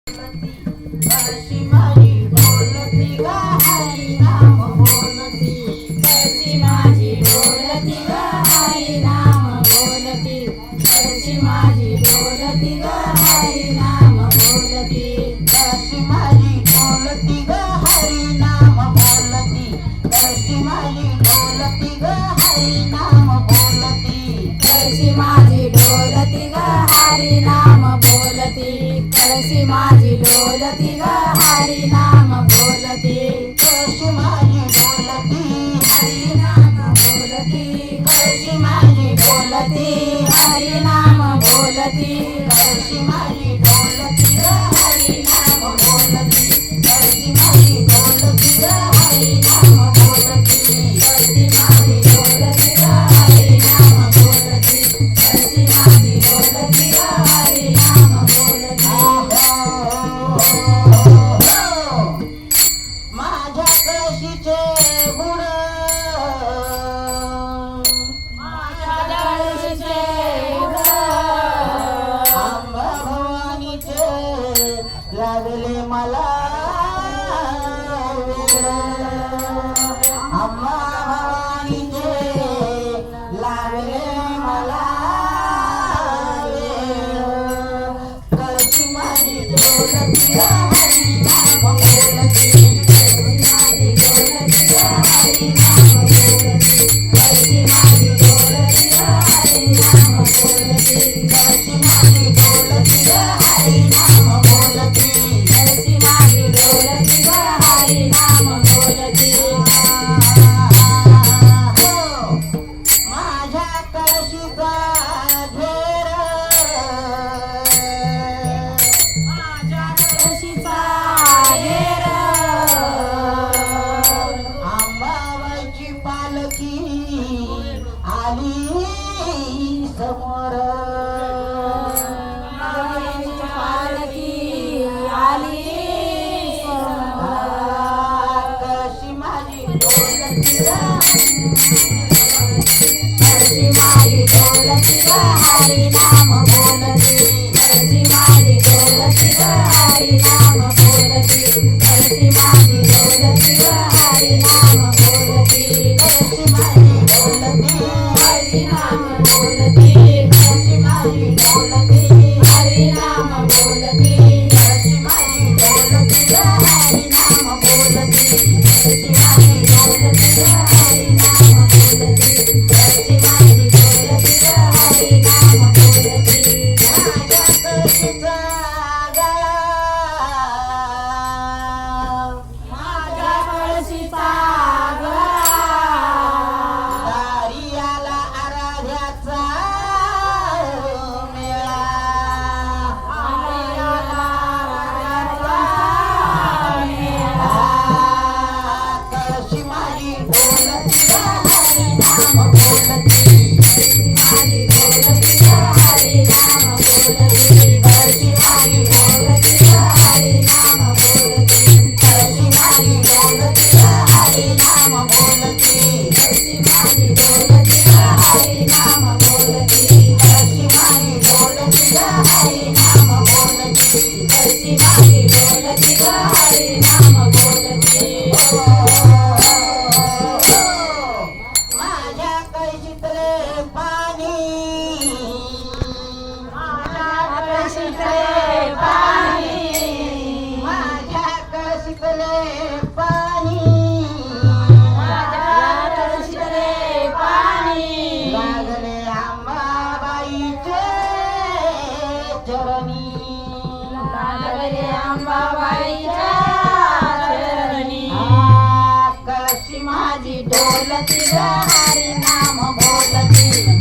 कळशी माझी डोलती ग हरी नाम बोलती. कळशी माझी डोलती ग हरी नाम बोलती. कळशी माझी डोलती ग हरी नाम बोलती. कळशी माझी डोलती ग हरी नाम बोलती. कळशी माझी डोलती ग हरी नाम बोलती. कळशी माझी डोलती ग हरी नाम बोलती. कळशी माझी डोलती ग हरी नाम बोलती. कळशी माझी डोलती हरी नाम बोलती. कळशी माझी बोलती हरी नाम बोलती. कळशी माझी डोलती ग हरी नाम बोलती. कळशी माझी डोलती ग हरी नाम बोलती. कळशी माझी डोलती ग हरी नाम बोलती. कळशी माझी डोलती ग हरी नाम बोलती. माझ्या कळशीचे गुण कळशीचे गुण आंबा भवानीचे लागले मला वेड. आंबा भवानीचे लागले मला वेड. कळशी माझी डोलती ग हरी नाम बोलती. माझी डोलती ग हरी नाम बोलती. कळशी माझी डोलती ग हरी नाम बोलती. कळशी माझी डोलती ग हरी नाम बोलती. कळशी माझी डोलती ग हरी नाम बोलती. माझ्या कळशीचा घेर कळशीचा घेर आंबाबाईची पालखी आली समोर. आंबाबाईची पालखी आली समोर. कळशी माझी डोलती ग कळशी माझी डोलती ग हरी नाम बोलती. कळशी माझी डोलती ग हरी नाम बोलती. कळशी माझी डोलती ग हरी नाम बोलती. कळशी माझी डोलती हरी नाम बोलती. कळशी माझी डोलती हरी नाम बोलती. कळशी माझी डोलती ग हरी नाम बोलती. कळशी माझी डोलती ग हरी नाम बोलती. कळशी माझी डोलती ग हरी नाम बोलती. माझ्या कळशीचा गळा माझ्या कळशीचा गळा दारियाला आराध्याचा मेळा. आलयाला राजाचा मेळा. कळशी माझी डोलती ग हरी नाम बोलती. कळशी माझी डोलती ग हरी नाम बोलती. कळशी माझी डोलती ग हरी नाम बोलती. कळशी माझी डोलती ग हरी नाम बोलती. कळशी माझी डोलती ग हरी नाम बोलती. कळशी माझी डोलती ग हरी नाम बोलती. कळशी माझी डोलती ग हरी नाम बोलती. माझ्या कळशीतले पाणी कळशीतले पाणी माझ्या कळशीतले पाणी माझ्या कळशीतले पाणी लागले आंबाबाईचे चरणी. लागले अंबाबाईच्या चरणी. कळशी माझी डोलती ग हरी नाम बोलती.